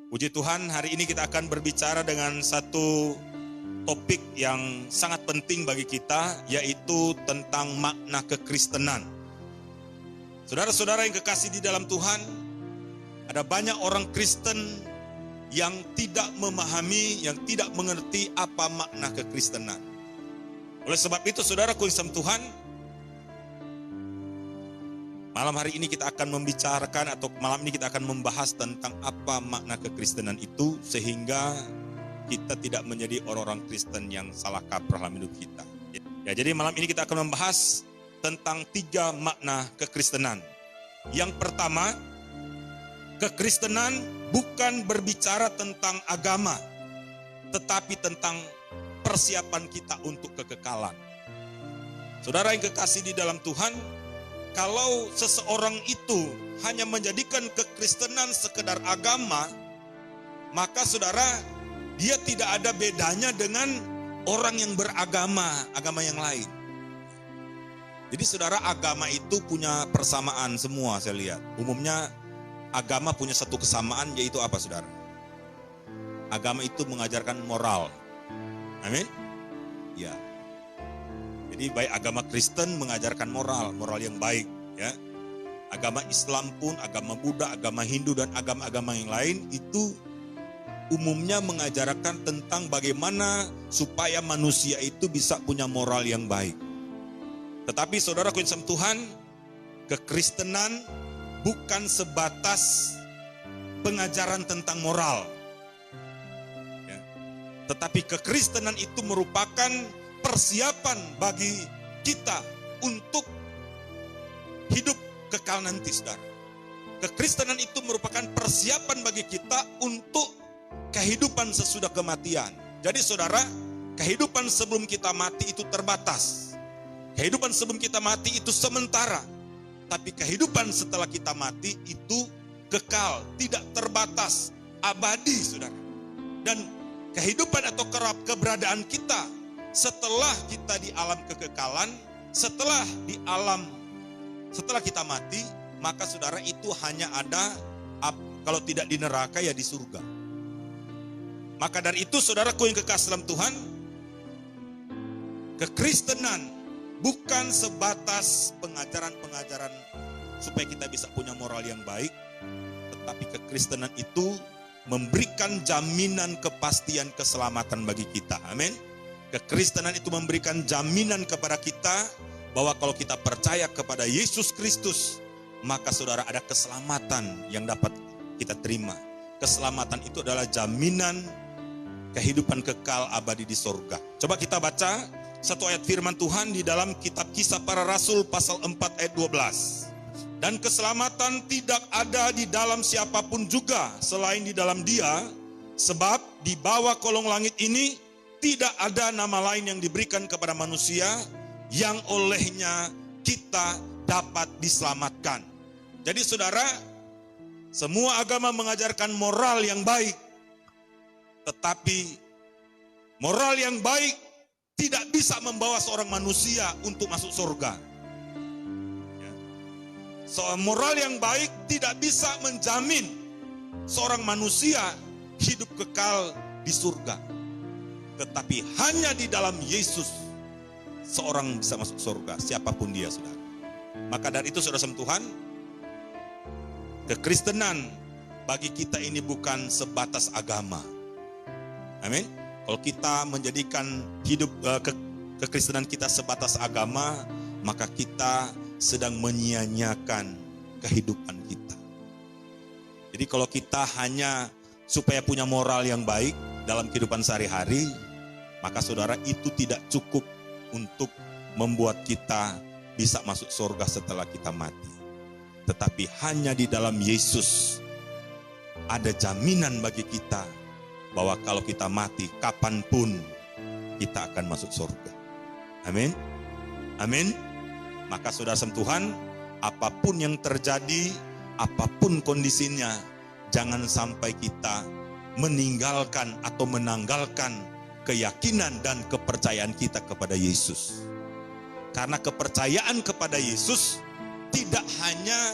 Puji Tuhan, hari ini kita akan berbicara dengan satu topik yang sangat penting bagi kita, yaitu tentang makna kekristenan. Saudara-saudara yang kekasih di dalam Tuhan, ada banyak orang Kristen yang tidak memahami, yang tidak mengerti apa makna kekristenan. Oleh sebab itu, saudaraku yang sama Tuhan, malam hari ini kita akan membicarakan atau malam ini kita akan membahas tentang apa makna kekristenan itu, sehingga kita tidak menjadi orang-orang Kristen yang salah kaprah dalam hidup kita. Ya, jadi malam ini kita akan membahas tentang 3 makna kekristenan. Yang pertama, kekristenan bukan berbicara tentang agama, tetapi tentang persiapan kita untuk kekekalan. Saudara yang kekasih di dalam Tuhan, kalau seseorang itu hanya menjadikan kekristenan sekedar agama, maka saudara, dia tidak ada bedanya dengan orang yang beragama, agama yang lain. Jadi saudara, agama itu punya persamaan semua saya lihat. Umumnya agama punya satu kesamaan, yaitu apa saudara? Agama itu mengajarkan moral. Amin? Ya. Jadi baik agama Kristen mengajarkan moral yang baik, ya. Agama Islam pun, agama Buddha, agama Hindu dan agama-agama yang lain itu umumnya mengajarkan tentang bagaimana supaya manusia itu bisa punya moral yang baik. Tetapi saudara kuinsam Tuhan, kekristenan bukan sebatas pengajaran tentang moral. Ya. Tetapi kekristenan itu merupakan persiapan bagi kita untuk hidup kekal nanti, saudara. Kekristenan itu merupakan persiapan bagi kita untuk kehidupan sesudah kematian. Jadi saudara, kehidupan sebelum kita mati itu terbatas. Kehidupan sebelum kita mati itu sementara. Tapi kehidupan setelah kita mati itu kekal, tidak terbatas, abadi, saudara. Dan kehidupan atau keberadaan kita setelah kita di alam kekekalan, setelah kita mati, maka saudara itu hanya ada, kalau tidak di neraka ya di surga. Maka dari itu saudaraku yang kekasih dalam Tuhan, kekristenan bukan sebatas pengajaran-pengajaran supaya kita bisa punya moral yang baik, tetapi kekristenan itu memberikan jaminan kepastian keselamatan bagi kita. Amin. Kekristenan itu memberikan jaminan kepada kita bahwa kalau kita percaya kepada Yesus Kristus, maka saudara ada keselamatan yang dapat kita terima. Keselamatan itu adalah jaminan kehidupan kekal abadi di surga. Coba kita baca satu ayat firman Tuhan di dalam kitab Kisah Para Rasul pasal 4 ayat 12. Dan keselamatan tidak ada di dalam siapapun juga selain di dalam Dia, sebab di bawah kolong langit ini tidak ada nama lain yang diberikan kepada manusia yang olehnya kita dapat diselamatkan. Jadi saudara, semua agama mengajarkan moral yang baik, tetapi moral yang baik tidak bisa membawa seorang manusia untuk masuk surga. Moral yang baik tidak bisa menjamin seorang manusia hidup kekal di surga. Tetapi hanya di dalam Yesus seorang bisa masuk surga, siapapun dia, saudara. Maka dari itu saudara sama Tuhan, kekristenan bagi kita ini bukan sebatas agama. Amin. Kalau kita menjadikan hidup kekristenan kita sebatas agama, maka kita sedang menyia-nyiakan kehidupan kita. Jadi kalau kita hanya supaya punya moral yang baik dalam kehidupan sehari-hari, maka saudara itu tidak cukup untuk membuat kita bisa masuk surga setelah kita mati. Tetapi hanya di dalam Yesus ada jaminan bagi kita bahwa kalau kita mati, kapanpun kita akan masuk surga. Amin. Amin. Maka saudara Tuhan, apapun yang terjadi, apapun kondisinya, jangan sampai kita meninggalkan atau menanggalkan keyakinan dan kepercayaan kita kepada Yesus. Karena kepercayaan kepada Yesus tidak hanya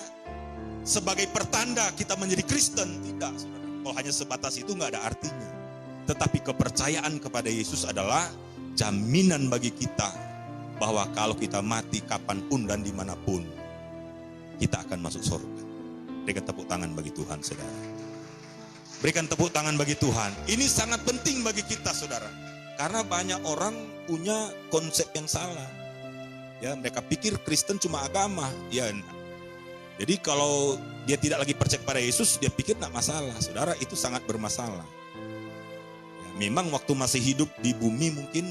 sebagai pertanda kita menjadi Kristen, tidak, saudara. Kalau hanya sebatas itu nggak ada artinya. Tetapi kepercayaan kepada Yesus adalah jaminan bagi kita bahwa kalau kita mati kapanpun dan dimanapun, kita akan masuk surga. Berikan tepuk tangan bagi Tuhan, saudara. Berikan tepuk tangan bagi Tuhan. Ini sangat penting bagi kita, saudara. Karena banyak orang punya konsep yang salah. Ya, mereka pikir Kristen cuma agama. Ya, jadi kalau dia tidak lagi percaya kepada Yesus, dia pikir tidak masalah. Saudara, itu sangat bermasalah. Ya, memang waktu masih hidup di bumi mungkin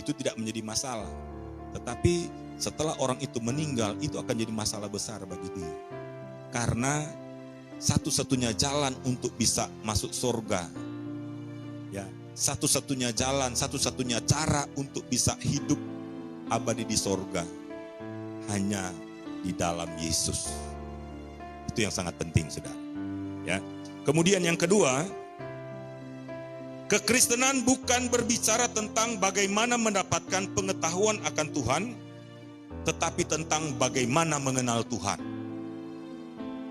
itu tidak menjadi masalah. Tetapi setelah orang itu meninggal, itu akan jadi masalah besar bagi dia. Karena satu-satunya jalan untuk bisa masuk surga, ya, satu-satunya jalan, satu-satunya cara untuk bisa hidup abadi di surga hanya di dalam Yesus. Itu yang sangat penting, saudara. Ya. Kemudian yang kedua, kekristenan bukan berbicara tentang bagaimana mendapatkan pengetahuan akan Tuhan, tetapi tentang bagaimana mengenal Tuhan.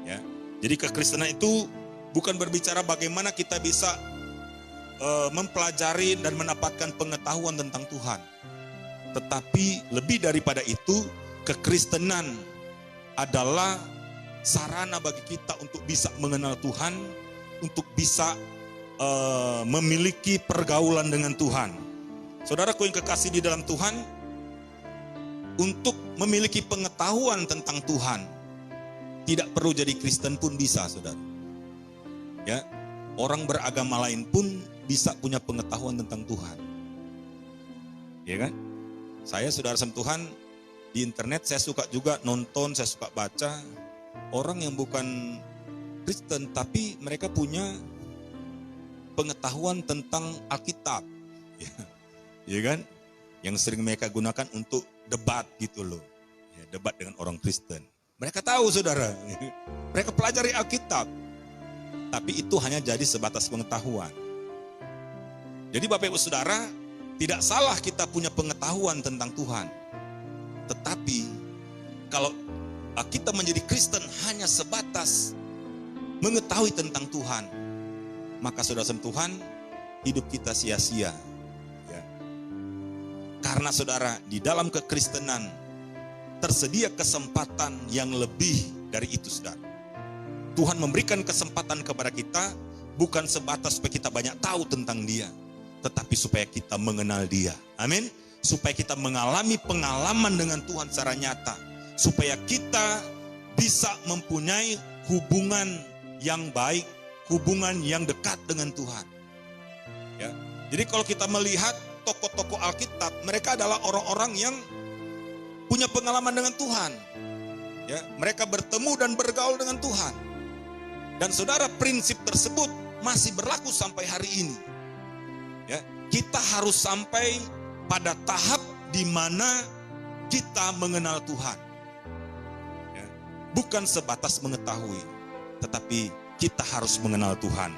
Ya. Jadi kekristenan itu bukan berbicara bagaimana kita bisa mempelajari dan mendapatkan pengetahuan tentang Tuhan. Tetapi lebih daripada itu, kekristenan adalah sarana bagi kita untuk bisa mengenal Tuhan, untuk bisa memiliki pergaulan dengan Tuhan. Saudaraku yang kekasih di dalam Tuhan, untuk memiliki pengetahuan tentang Tuhan, tidak perlu jadi Kristen pun bisa, saudara. Ya, orang beragama lain pun bisa punya pengetahuan tentang Tuhan. Ya kan? Saya, saudara sentuhan, di internet saya suka juga nonton, saya suka baca orang yang bukan Kristen tapi mereka punya pengetahuan tentang Alkitab, ya kan? Yang sering mereka gunakan untuk debat gitu loh, ya, debat dengan orang Kristen. Mereka tahu, saudara, mereka pelajari Alkitab, tapi itu hanya jadi sebatas pengetahuan. Jadi Bapak Ibu Saudara, tidak salah kita punya pengetahuan tentang Tuhan. Tetapi kalau kita menjadi Kristen hanya sebatas mengetahui tentang Tuhan, maka saudara sentuhan, hidup kita sia-sia. Ya. Karena saudara, di dalam kekristenan tersedia kesempatan yang lebih dari itu, saudara. Tuhan memberikan kesempatan kepada kita bukan sebatas supaya kita banyak tahu tentang Dia, tetapi supaya kita mengenal Dia. Amin. Supaya kita mengalami pengalaman dengan Tuhan secara nyata. Supaya kita bisa mempunyai hubungan yang baik, hubungan yang dekat dengan Tuhan. Ya. Jadi kalau kita melihat tokoh-tokoh Alkitab, mereka adalah orang-orang yang punya pengalaman dengan Tuhan. Ya, mereka bertemu dan bergaul dengan Tuhan. Dan saudara, prinsip tersebut masih berlaku sampai hari ini. Ya, kita harus sampai pada tahap di mana kita mengenal Tuhan. Ya, bukan sebatas mengetahui, tetapi kita harus mengenal Tuhan.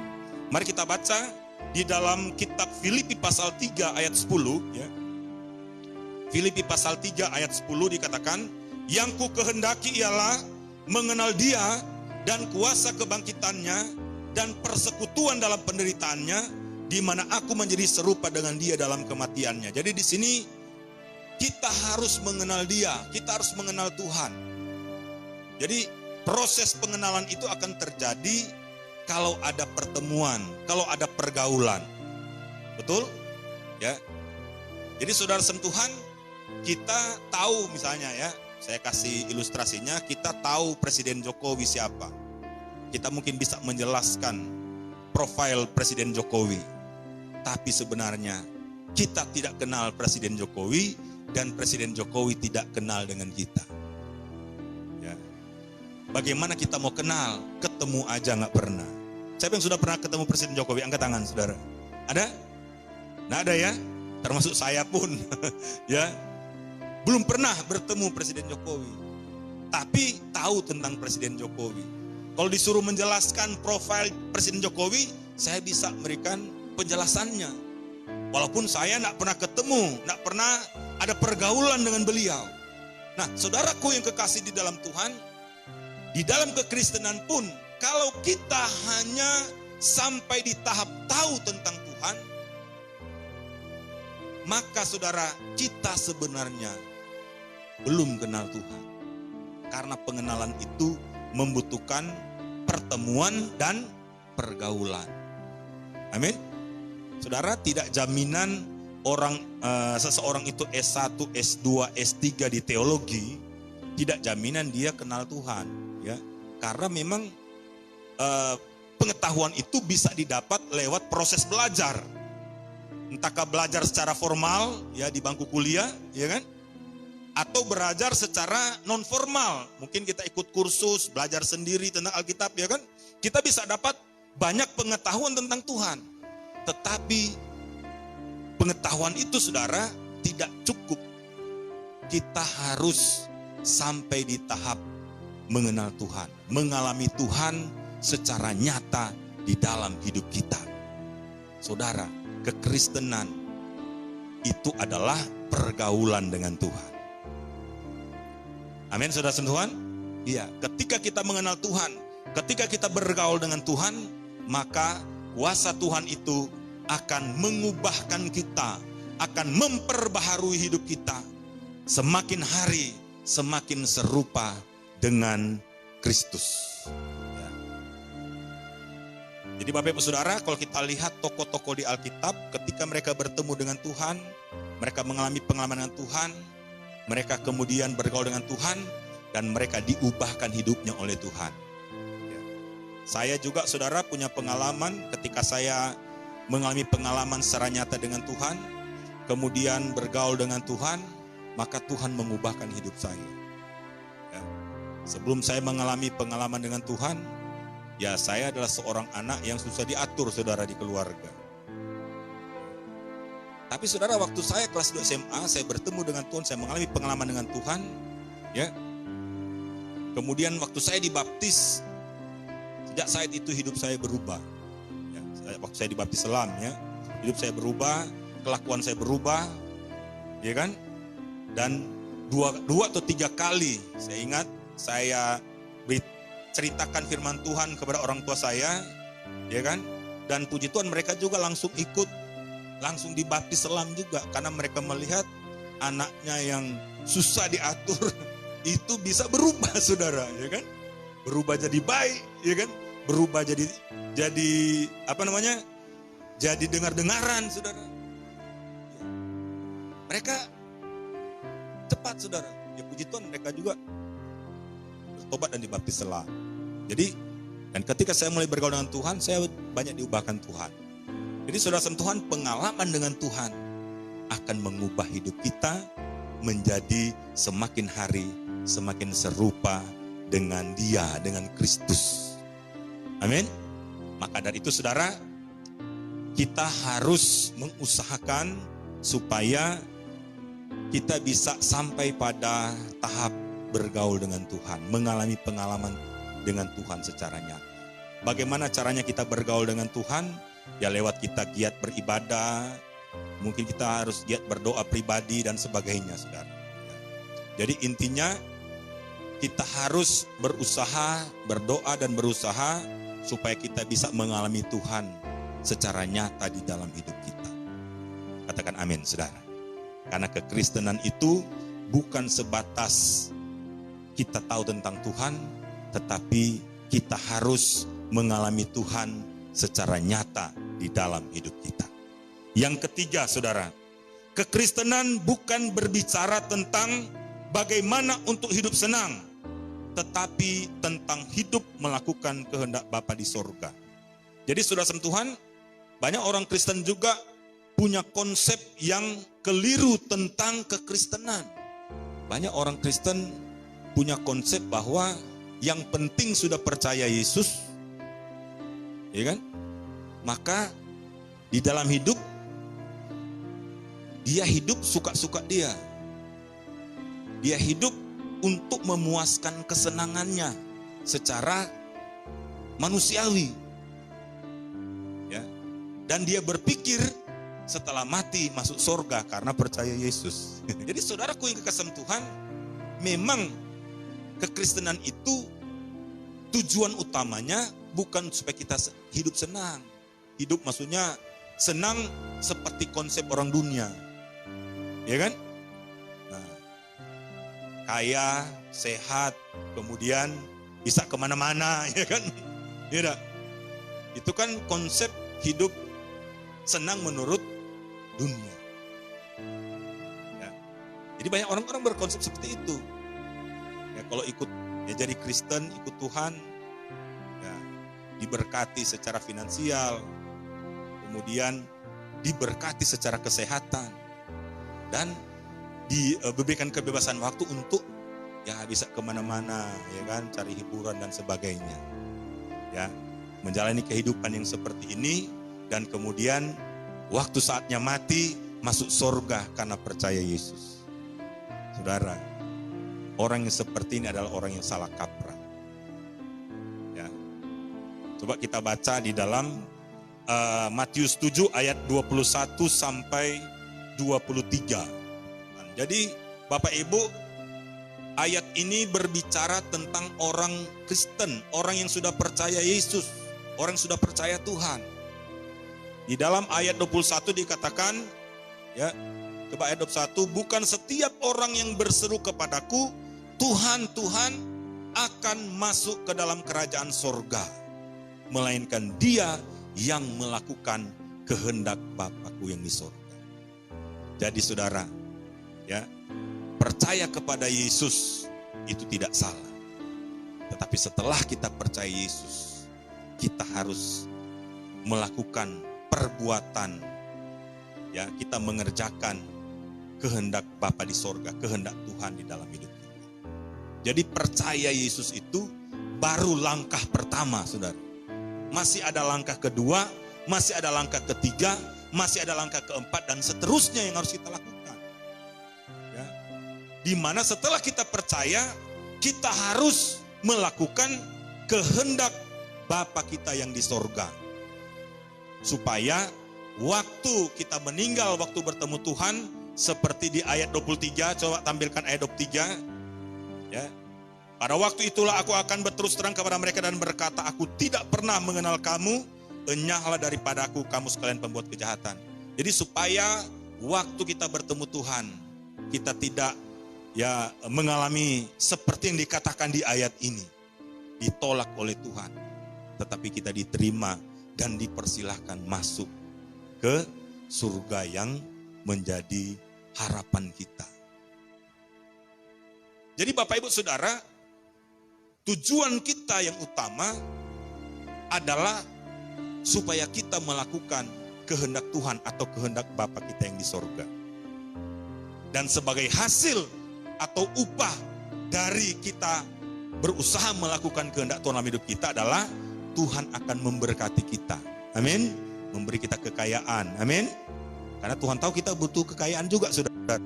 Mari kita baca di dalam kitab Filipi pasal 3 ayat 10. Ya. Filipi pasal 3 ayat 10 dikatakan, yang ku kehendaki ialah mengenal Dia dan kuasa kebangkitannya dan persekutuan dalam penderitaannya, di mana aku menjadi serupa dengan Dia dalam kematiannya. Jadi di sini kita harus mengenal Dia, kita harus mengenal Tuhan. Jadi proses pengenalan itu akan terjadi kalau ada pertemuan, kalau ada pergaulan. Betul? Ya. Jadi saudara sentuhan, kita tahu misalnya ya, saya kasih ilustrasinya, kita tahu Presiden Jokowi siapa. Kita mungkin bisa menjelaskan profil Presiden Jokowi. Tapi sebenarnya kita tidak kenal Presiden Jokowi dan Presiden Jokowi tidak kenal dengan kita. Ya. Bagaimana kita mau kenal? Ketemu aja nggak pernah. Siapa yang sudah pernah ketemu Presiden Jokowi? Angkat tangan, saudara. Ada? Nggak ada ya? Termasuk saya pun. Ya, belum pernah bertemu Presiden Jokowi. Tapi tahu tentang Presiden Jokowi. Kalau disuruh menjelaskan profil Presiden Jokowi, saya bisa memberikan penjelasannya. Walaupun saya tidak pernah ketemu, tidak pernah ada pergaulan dengan beliau. Nah, saudaraku yang kekasih di dalam Tuhan, di dalam kekristenan pun, kalau kita hanya sampai di tahap tahu tentang Tuhan, maka saudara, kita sebenarnya belum kenal Tuhan. Karena pengenalan itu membutuhkan pertemuan dan pergaulan. Amin. Saudara, tidak jaminan seseorang itu S1, S2, S3 di teologi, tidak jaminan dia kenal Tuhan, ya. Karena memang pengetahuan itu bisa didapat lewat proses belajar. Entahkah belajar secara formal, ya, di bangku kuliah, ya kan? Atau belajar secara non formal. Mungkin kita ikut kursus, belajar sendiri tentang Alkitab, ya kan? Kita bisa dapat banyak pengetahuan tentang Tuhan. Tetapi pengetahuan itu, saudara, tidak cukup. Kita harus sampai di tahap mengenal Tuhan, mengalami Tuhan secara nyata di dalam hidup kita. Saudara, kekristenan itu adalah pergaulan dengan Tuhan. Amin, saudara Tuhan? Iya, ketika kita mengenal Tuhan, ketika kita bergaul dengan Tuhan, maka kuasa Tuhan itu akan mengubahkan kita, akan memperbaharui hidup kita. Semakin hari, semakin serupa dengan Kristus. Ya. Jadi Bapak Ibu Saudara, kalau kita lihat tokoh-tokoh di Alkitab, ketika mereka bertemu dengan Tuhan, mereka mengalami pengalaman dengan Tuhan, mereka kemudian bergaul dengan Tuhan, dan mereka diubahkan hidupnya oleh Tuhan. Ya. Saya juga, saudara, punya pengalaman ketika saya mengalami pengalaman secara nyata dengan Tuhan, kemudian bergaul dengan Tuhan, maka Tuhan mengubahkan hidup saya. Ya. Sebelum saya mengalami pengalaman dengan Tuhan, ya saya adalah seorang anak yang susah diatur, saudara, di keluarga. Tapi saudara, waktu saya kelas 2 SMA, saya bertemu dengan Tuhan, saya mengalami pengalaman dengan Tuhan, ya. Kemudian waktu saya dibaptis, sejak saat itu hidup saya berubah. Waktu saya dibaptis selam, ya, hidup saya berubah, kelakuan saya berubah, ya kan? Dan dua atau tiga kali saya ingat saya ceritakan firman Tuhan kepada orang tua saya, ya kan? Dan puji Tuhan mereka juga langsung ikut, langsung dibaptis selam juga, karena mereka melihat anaknya yang susah diatur itu bisa berubah, saudara, ya kan? Berubah jadi baik, ya kan? Berubah jadi jadi dengar-dengaran, saudara. Mereka cepat, saudara. Ya puji Tuhan, mereka juga bertobat dan dibaptis selam. Jadi, dan ketika saya mulai bergaul dengan Tuhan, saya banyak diubahkan Tuhan. Jadi saudara Tuhan, pengalaman dengan Tuhan akan mengubah hidup kita menjadi semakin hari semakin serupa dengan Dia, dengan Kristus. Amin. Maka dari itu saudara, kita harus mengusahakan supaya kita bisa sampai pada tahap bergaul dengan Tuhan, mengalami pengalaman dengan Tuhan secara nyata. Bagaimana caranya kita bergaul dengan Tuhan? Ya lewat kita giat beribadah, mungkin kita harus giat berdoa pribadi dan sebagainya, saudara. Jadi intinya kita harus berusaha, berdoa dan berusaha supaya kita bisa mengalami Tuhan secara nyata di dalam hidup kita. Katakan amin, saudara. Karena kekristenan itu bukan sebatas kita tahu tentang Tuhan, tetapi kita harus mengalami Tuhan secara nyata di dalam hidup kita. Yang ketiga, saudara, kekristenan bukan berbicara tentang bagaimana untuk hidup senang, tetapi tentang hidup melakukan kehendak Bapa di sorga. Jadi saudara Tuhan, banyak orang Kristen juga punya konsep yang keliru tentang kekristenan. Banyak orang Kristen punya konsep bahwa yang penting sudah percaya Yesus, ya kan? Maka di dalam hidup, dia hidup suka-suka dia. Dia hidup untuk memuaskan kesenangannya secara manusiawi. Ya. Dan dia berpikir setelah mati masuk surga karena percaya Yesus. Jadi saudaraku yang kekasih Tuhan, memang kekristenan itu tujuan utamanya bukan supaya kita hidup senang. Hidup maksudnya senang seperti konsep orang dunia. Ya kan? Nah, kaya, sehat, kemudian bisa kemana-mana, ya kan? Ya, itu kan konsep hidup senang menurut dunia. Ya. Jadi banyak orang-orang berkonsep seperti itu. Ya, kalau ikut ya jadi Kristen, ikut Tuhan, ya, diberkati secara finansial, kemudian diberkati secara kesehatan, dan diberikan kebebasan waktu untuk ya bisa kemana-mana, ya kan, cari hiburan dan sebagainya. Ya, menjalani kehidupan yang seperti ini, dan kemudian waktu saatnya mati masuk surga karena percaya Yesus. Saudara, orang yang seperti ini adalah orang yang salah kaprah. Ya. Coba kita baca di dalam Matius 7 ayat 21 sampai 23. Jadi Bapak Ibu, ayat ini berbicara tentang orang Kristen, orang yang sudah percaya Yesus, orang yang sudah percaya Tuhan. Di dalam ayat 21 dikatakan, ya, coba ayat 21, bukan setiap orang yang berseru kepadaku, Tuhan, Tuhan, akan masuk ke dalam kerajaan sorga, melainkan dia yang melakukan kehendak Bapakku yang di sorga. Jadi saudara, ya, percaya kepada Yesus itu tidak salah. Tetapi setelah kita percaya Yesus, kita harus melakukan perbuatan, ya, kita mengerjakan kehendak Bapa di sorga, kehendak Tuhan di dalam hidup kita. Jadi percaya Yesus itu baru langkah pertama, saudara. Masih ada langkah kedua, masih ada langkah ketiga, masih ada langkah keempat, dan seterusnya yang harus kita lakukan. Ya. Dimana setelah kita percaya, kita harus melakukan kehendak Bapa kita yang di sorga. Supaya waktu kita meninggal, waktu bertemu Tuhan, seperti di ayat 23, coba tampilkan ayat 23. Ya. Pada waktu itulah aku akan berterus terang kepada mereka dan berkata, aku tidak pernah mengenal kamu, enyahlah daripadaku kamu sekalian pembuat kejahatan. Jadi supaya waktu kita bertemu Tuhan, kita tidak ya mengalami seperti yang dikatakan di ayat ini, ditolak oleh Tuhan, tetapi kita diterima dan dipersilahkan masuk ke surga yang menjadi harapan kita. Jadi Bapak Ibu Saudara, tujuan kita yang utama adalah supaya kita melakukan kehendak Tuhan atau kehendak Bapa kita yang di sorga. Dan sebagai hasil atau upah dari kita berusaha melakukan kehendak Tuhan dalam hidup kita adalah Tuhan akan memberkati kita. Amin. Memberi kita kekayaan. Amin. Karena Tuhan tahu kita butuh kekayaan juga, saudara.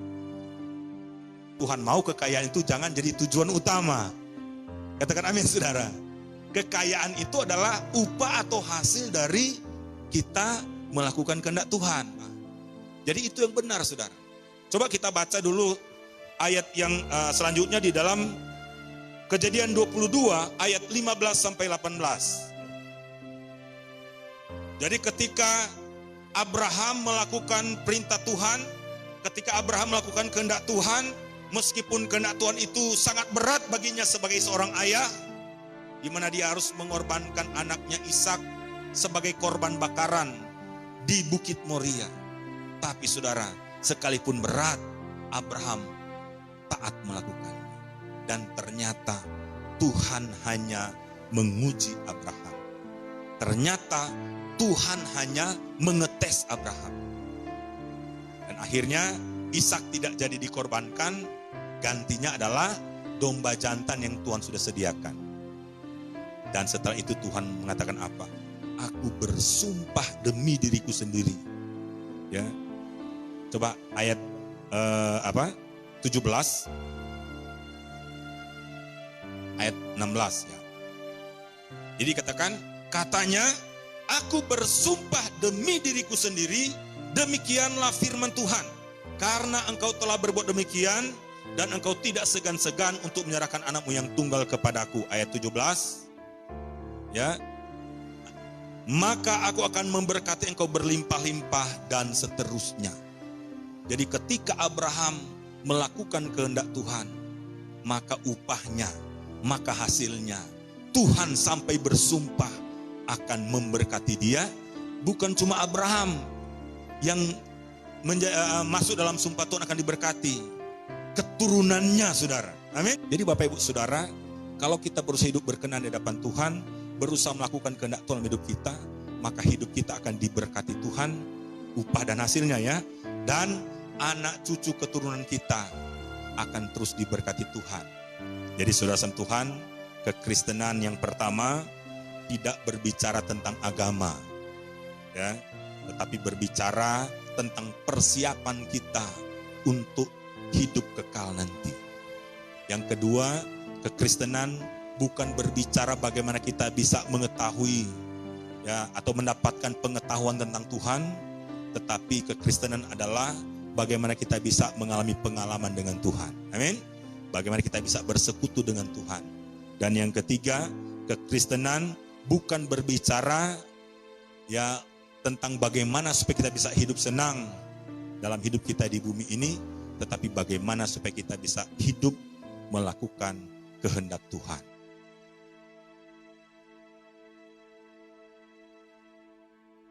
Tuhan mau kekayaan itu jangan jadi tujuan utama. Katakan amin, saudara. Kekayaan itu adalah upah atau hasil dari kita melakukan kehendak Tuhan. Jadi itu yang benar, saudara. Coba kita baca dulu ayat yang selanjutnya di dalam Kejadian 22 ayat 15 sampai 18. Jadi ketika Abraham melakukan perintah Tuhan, ketika Abraham melakukan kehendak Tuhan, meskipun kehendak Tuhan itu sangat berat baginya sebagai seorang ayah, di mana dia harus mengorbankan anaknya Ishak sebagai korban bakaran di Bukit Moria. Tapi saudara, sekalipun berat, Abraham taat melakukan. Dan ternyata Tuhan hanya menguji Abraham. Ternyata Tuhan hanya mengetes Abraham. Dan akhirnya Ishak tidak jadi dikorbankan, gantinya adalah domba jantan yang Tuhan sudah sediakan. Dan setelah itu Tuhan mengatakan apa? Aku bersumpah demi diriku sendiri. Ya. Coba ayat 17 ayat 16 ya. Jadi katakan, katanya, aku bersumpah demi diriku sendiri, demikianlah firman Tuhan. Karena engkau telah berbuat demikian, dan engkau tidak segan-segan untuk menyerahkan anakmu yang tunggal kepadaku. Ayat 17. Ya. maka aku akan memberkati engkau berlimpah-limpah, dan seterusnya. Jadi ketika Abraham melakukan kehendak Tuhan, maka upahnya, maka hasilnya, Tuhan sampai bersumpah akan memberkati dia. Bukan cuma Abraham yang masuk dalam sumpah Tuhan akan diberkati, keturunannya, saudara. Amin. Jadi Bapak Ibu Saudara, kalau kita berusaha hidup berkenan di hadapan Tuhan, berusaha melakukan kehendak Tuhan dalam hidup kita, maka hidup kita akan diberkati Tuhan, upah dan hasilnya ya. Dan anak cucu keturunan kita akan terus diberkati Tuhan. Jadi saudara Tuhan, kekristenan yang pertama tidak berbicara tentang agama, ya, tetapi berbicara tentang persiapan kita untuk hidup kekal nanti. Yang kedua, kekristenan bukan berbicara bagaimana kita bisa mengetahui, ya, atau mendapatkan pengetahuan tentang Tuhan, tetapi kekristenan adalah bagaimana kita bisa mengalami pengalaman dengan Tuhan. Amin. Bagaimana kita bisa bersekutu dengan Tuhan. Dan yang ketiga, kekristenan bukan berbicara ya tentang bagaimana supaya kita bisa hidup senang dalam hidup kita di bumi ini, tetapi bagaimana supaya kita bisa hidup melakukan kehendak Tuhan.